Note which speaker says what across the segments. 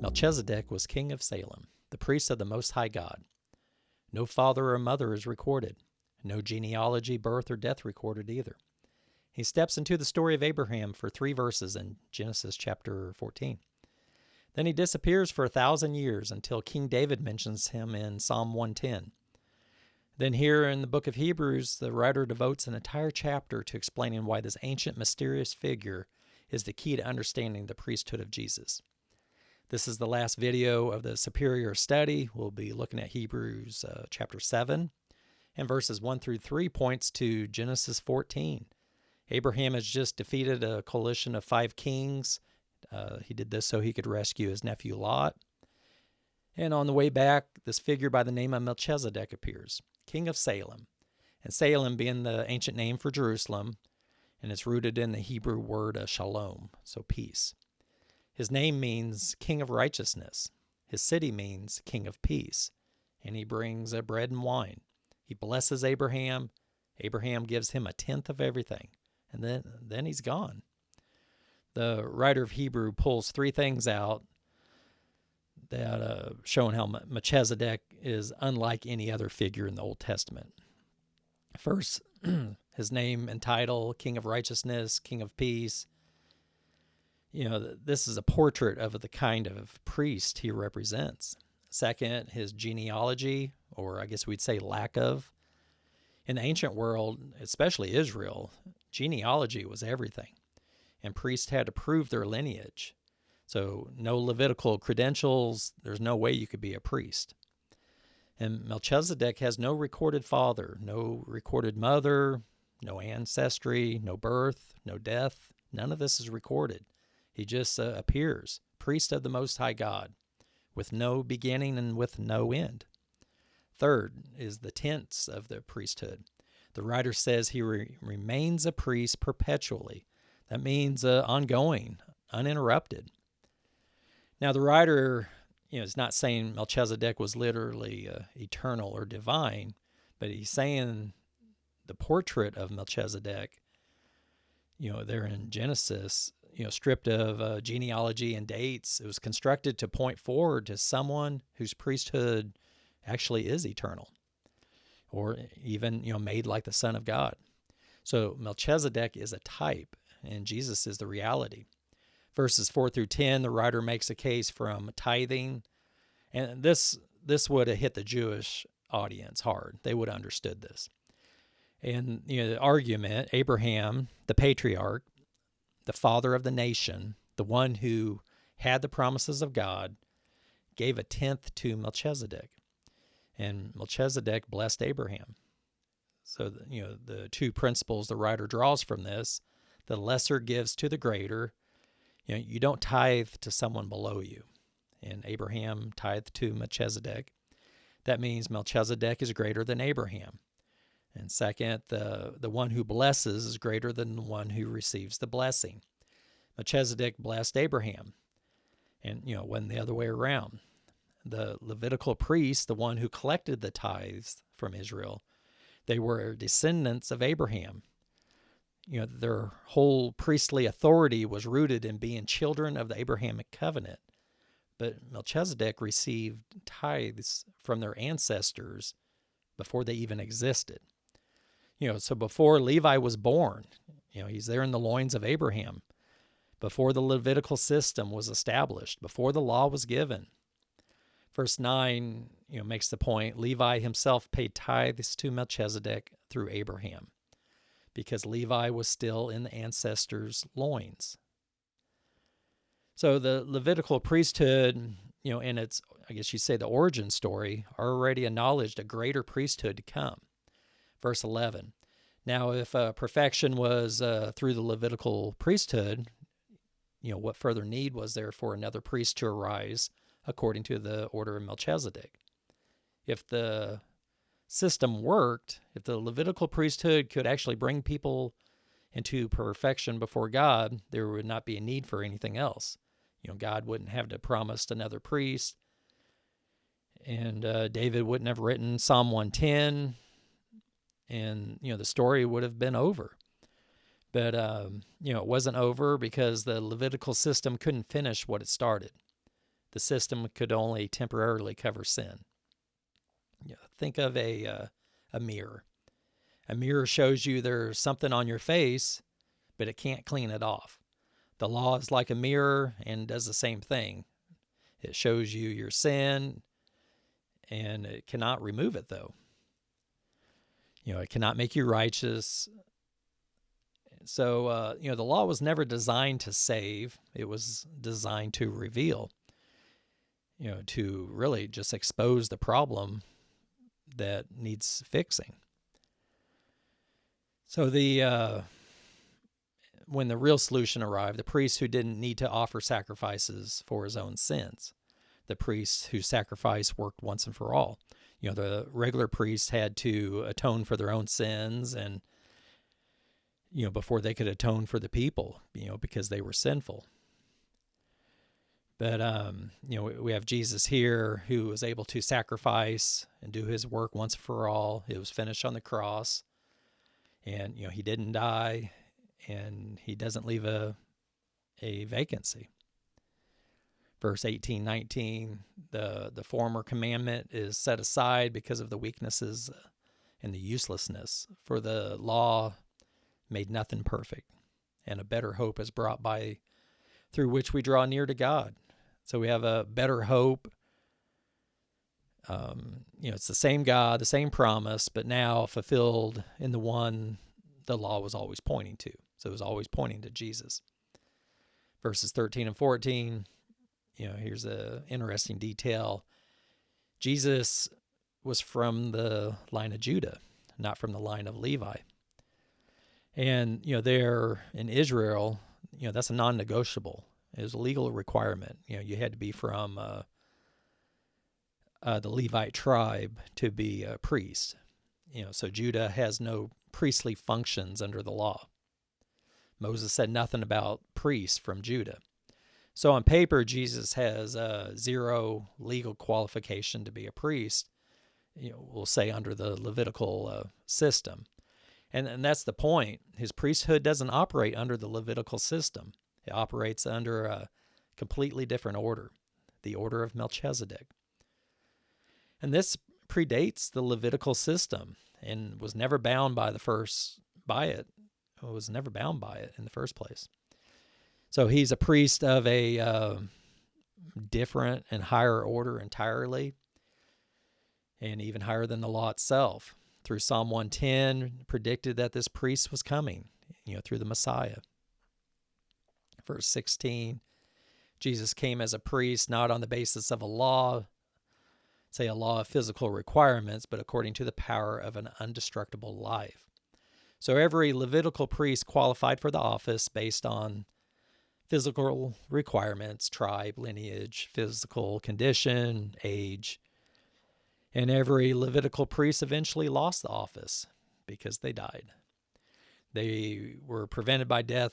Speaker 1: Melchizedek was king of Salem, the priest of the Most High God. No father or mother is recorded. No genealogy, birth, or death recorded either. He steps into the story of Abraham for 3 verses in Genesis chapter 14. Then he disappears for 1,000 years until King David mentions him in Psalm 110. Then here in the book of Hebrews, the writer devotes an entire chapter to explaining why this ancient mysterious figure is the key to understanding the priesthood of Jesus. This is the last video of the Superior Study. We'll be looking at Hebrews chapter 7, and verses 1 through 3 points to Genesis 14. Abraham has just defeated a coalition of 5 kings. He did this so he could rescue his nephew Lot. And on the way back, this figure by the name of Melchizedek appears, king of Salem. And Salem being the ancient name for Jerusalem, and it's rooted in the Hebrew word shalom, so peace. His name means king of righteousness. His city means king of peace. And he brings bread and wine. He blesses Abraham. Abraham gives him 1/10 of everything. And then he's gone. The writer of Hebrew pulls 3 things out that showing how Melchizedek is unlike any other figure in the Old Testament. First, his name and title, King of Righteousness, King of Peace. This is a portrait of the kind of priest he represents. Second, his genealogy, or I guess we'd say lack of. In the ancient world, especially Israel, genealogy was everything, and priests had to prove their lineage. So no Levitical credentials, there's no way you could be a priest. And Melchizedek has no recorded father, no recorded mother, no ancestry, no birth, no death. None of this is recorded. He just appears, priest of the Most High God, with no beginning and with no end. Third is the tense of the priesthood. The writer says he remains a priest perpetually. That means ongoing, uninterrupted. Now, the writer is not saying Melchizedek was literally eternal or divine, but he's saying the portrait of Melchizedek, there in Genesis, stripped of genealogy and dates, it was constructed to point forward to someone whose priesthood actually is eternal, or even, made like the Son of God. So Melchizedek is a type, and Jesus is the reality. Verses 4 through 10, the writer makes a case from tithing, and this would have hit the Jewish audience hard. They would have understood this. And the argument, Abraham, the patriarch, the father of the nation, the one who had the promises of God, gave 1/10 to Melchizedek. And Melchizedek blessed Abraham. So, the 2 principles the writer draws from this, the lesser gives to the greater. You don't tithe to someone below you. And Abraham tithed to Melchizedek. That means Melchizedek is greater than Abraham. And second, the one who blesses is greater than the one who receives the blessing. Melchizedek blessed Abraham. And, it wasn't the other way around. The Levitical priest, the one who collected the tithes from Israel, they were descendants of Abraham. Their whole priestly authority was rooted in being children of the Abrahamic covenant. But Melchizedek received tithes from their ancestors before they even existed. So before Levi was born, he's there in the loins of Abraham. Before the Levitical system was established, before the law was given. Verse 9, makes the point, Levi himself paid tithes to Melchizedek through Abraham, because Levi was still in the ancestors' loins. So the Levitical priesthood, in its, I guess you'd say, the origin story, already acknowledged a greater priesthood to come. Verse 11, now if perfection was through the Levitical priesthood, what further need was there for another priest to arise according to the order of Melchizedek? If the system worked, if the Levitical priesthood could actually bring people into perfection before God, there would not be a need for anything else. God wouldn't have to promise another priest, and David wouldn't have written Psalm 110, and the story would have been over. But it wasn't over because the Levitical system couldn't finish what it started. The system could only temporarily cover sin. Think of a mirror. A mirror shows you there's something on your face, but it can't clean it off. The law is like a mirror and does the same thing. It shows you your sin, and it cannot remove it, though. It cannot make you righteous. So, the law was never designed to save. It was designed to reveal, to really just expose the problem that needs fixing. So when the real solution arrived, the priest who didn't need to offer sacrifices for his own sins, the priest whose sacrifice worked once and for all. The regular priests had to atone for their own sins and, before they could atone for the people, because they were sinful. But, we have Jesus here who was able to sacrifice and do his work once for all. It was finished on the cross. And, he didn't die, and he doesn't leave a vacancy. Verse 18, 19, the former commandment is set aside because of the weaknesses and the uselessness. For the law made nothing perfect, and a better hope is brought by through which we draw near to God. So we have a better hope. It's the same God, the same promise, but now fulfilled in the one the law was always pointing to. So it was always pointing to Jesus. Verses 13 and 14, here's an interesting detail. Jesus was from the line of Judah, not from the line of Levi. And, there in Israel, that's a non-negotiable. It was a legal requirement. You had to be from the Levite tribe to be a priest. So Judah has no priestly functions under the law. Moses said nothing about priests from Judah. So on paper, Jesus has zero legal qualification to be a priest, we'll say under the Levitical system. And that's the point. His priesthood doesn't operate under the Levitical system. It operates under a completely different order, the order of Melchizedek. And this predates the Levitical system and was never bound by it. It was never bound by it in the first place. So he's a priest of a different and higher order entirely, and even higher than the law itself. Through Psalm 110, predicted that this priest was coming, through the Messiah. Verse 16, Jesus came as a priest, not on the basis of a law, say a law of physical requirements, but according to the power of an indestructible life. So every Levitical priest qualified for the office based on physical requirements, tribe, lineage, physical condition, age. And every Levitical priest eventually lost the office because they died. They were prevented by death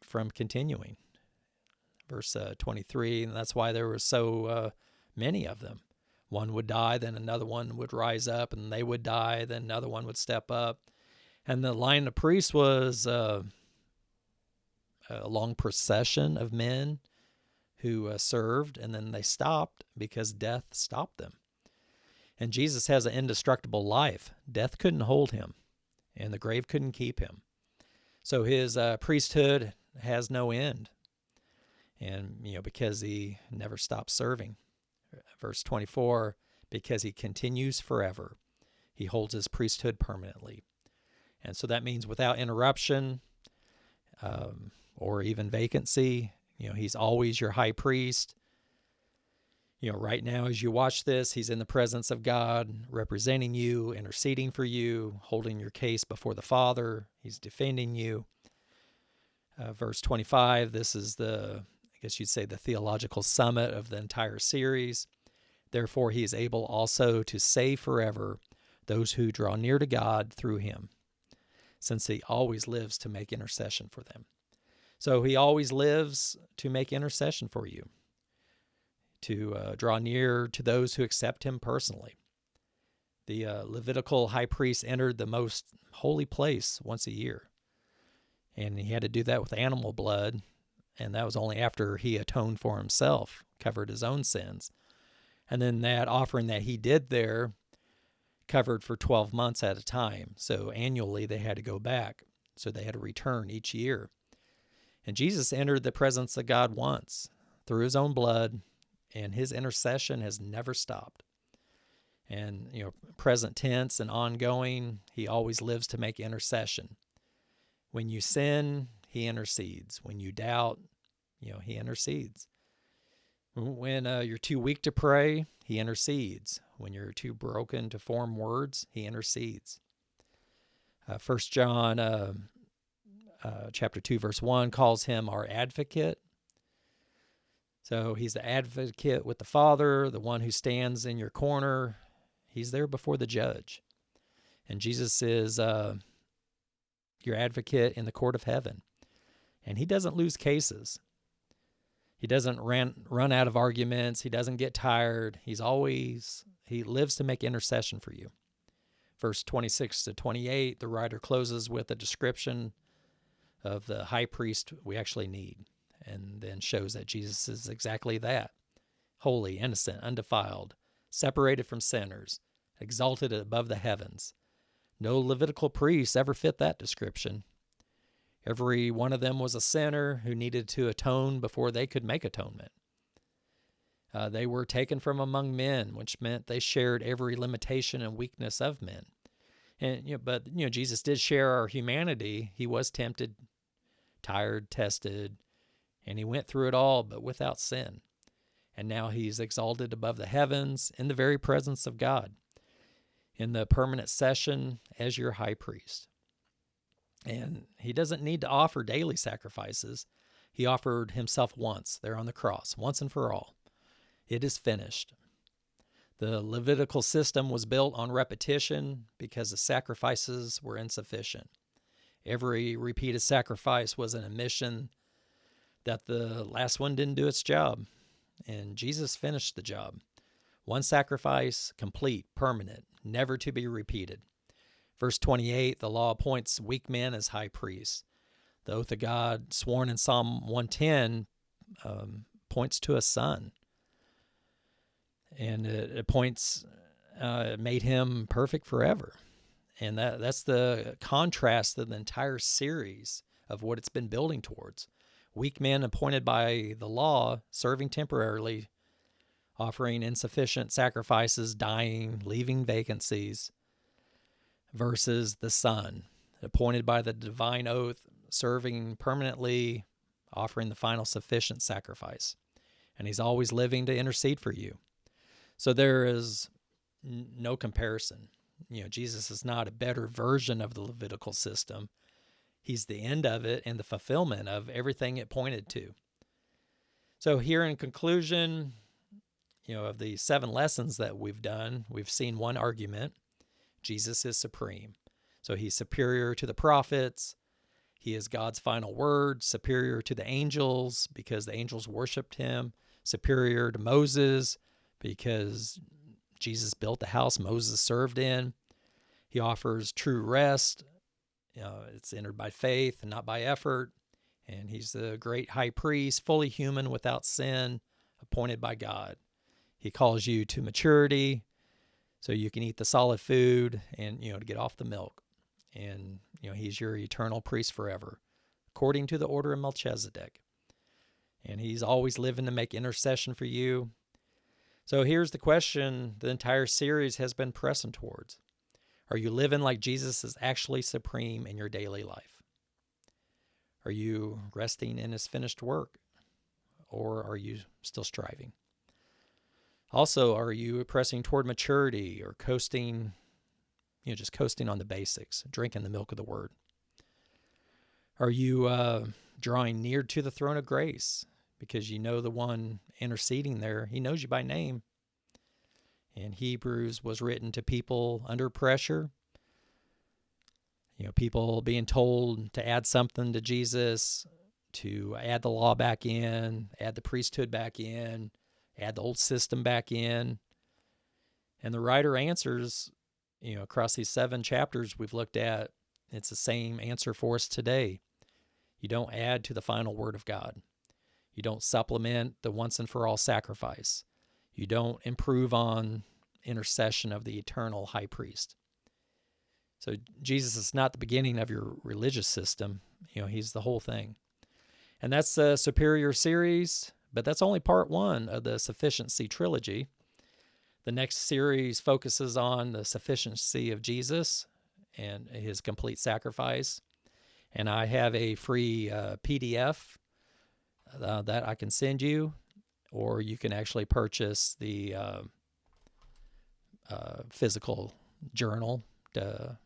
Speaker 1: from continuing. Verse 23, and that's why there were so many of them. One would die, then another one would rise up, and they would die, then another one would step up. And the line of priests was a long procession of men who served, and then they stopped because death stopped them. And Jesus has an indestructible life. Death couldn't hold him, and the grave couldn't keep him. So his priesthood has no end, and because he never stops serving. Verse 24, because he continues forever, he holds his priesthood permanently. And so that means without interruption or even vacancy, he's always your high priest. Right now as you watch this, he's in the presence of God, representing you, interceding for you, holding your case before the Father. He's defending you. Verse 25, this is I guess you'd say the theological summit of the entire series. Therefore, he is able also to save forever those who draw near to God through him, since he always lives to make intercession for them. So he always lives to make intercession for you, to draw near to those who accept him personally. The Levitical high priest entered the most holy place once a year, and he had to do that with animal blood, and that was only after he atoned for himself, covered his own sins. And then that offering that he did there covered for 12 months at a time. So annually they had to go back. So they had to return each year. And Jesus entered the presence of God once through his own blood, and his intercession has never stopped. And, present tense and ongoing, he always lives to make intercession. When you sin, he intercedes. When you doubt, he intercedes. When you're too weak to pray, he intercedes. When you're too broken to form words, he intercedes. 1 John chapter 2, verse 1 calls him our advocate. So he's the advocate with the Father, the one who stands in your corner. He's there before the judge. And Jesus is your advocate in the court of heaven. And he doesn't lose cases. He doesn't run out of arguments. He doesn't get tired. He lives to make intercession for you. Verse 26 to 28, the writer closes with a description of the high priest we actually need, and then shows that Jesus is exactly that: holy, innocent, undefiled, separated from sinners, exalted above the heavens. No Levitical priests ever fit that description. Every one of them was a sinner who needed to atone before they could make atonement. They were taken from among men, which meant they shared every limitation and weakness of men. And but Jesus did share our humanity. He was tempted, tired, tested, and he went through it all, but without sin. And now he's exalted above the heavens in the very presence of God, in the permanent session as your high priest. And he doesn't need to offer daily sacrifices. He offered himself once there on the cross, once and for all. It is finished. The Levitical system was built on repetition because the sacrifices were insufficient. Every repeated sacrifice was an admission that the last one didn't do its job, and Jesus finished the job. One sacrifice, complete, permanent, never to be repeated. Verse 28, the law appoints weak men as high priests. The oath of God sworn in Psalm 110 points to a son. And it made him perfect forever. And that's the contrast of the entire series of what it's been building towards. Weak men appointed by the law, serving temporarily, offering insufficient sacrifices, dying, leaving vacancies, versus the Son, appointed by the divine oath, serving permanently, offering the final sufficient sacrifice. And he's always living to intercede for you. So there is no comparison. Jesus is not a better version of the Levitical system. He's the end of it and the fulfillment of everything it pointed to. So here in conclusion, of the 7 lessons that we've done, we've seen one argument: Jesus is supreme. So he's superior to the prophets. He is God's final word, superior to the angels because the angels worshiped him, superior to Moses because Jesus built the house Moses served in. He offers true rest. It's entered by faith and not by effort. And he's the great high priest, fully human, without sin, appointed by God. He calls you to maturity so you can eat the solid food and, to get off the milk. And, he's your eternal priest forever, according to the order of Melchizedek. And he's always living to make intercession for you. So here's the question the entire series has been pressing towards. Are you living like Jesus is actually supreme in your daily life? Are you resting in his finished work? Or are you still striving? Also, are you pressing toward maturity or coasting, just coasting on the basics, drinking the milk of the word? Are you drawing near to the throne of grace because you know the one interceding there? He knows you by name. And Hebrews was written to people under pressure. People being told to add something to Jesus, to add the law back in, add the priesthood back in, add the old system back in. And the writer answers, across these 7 chapters we've looked at, it's the same answer for us today. You don't add to the final word of God. You don't supplement the once and for all sacrifice. You don't improve on intercession of the eternal high priest. So Jesus is not the beginning of your religious system. He's the whole thing. And that's the Superior series, but that's only part one of the Sufficiency trilogy. The next series focuses on the sufficiency of Jesus and his complete sacrifice. And I have a free PDF that I can send you, or you can actually purchase the physical journal to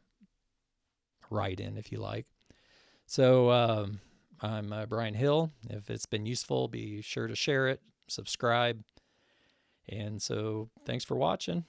Speaker 1: write in if you like. So I'm Brian Hill. If it's been useful, be sure to share it, subscribe. And so thanks for watching.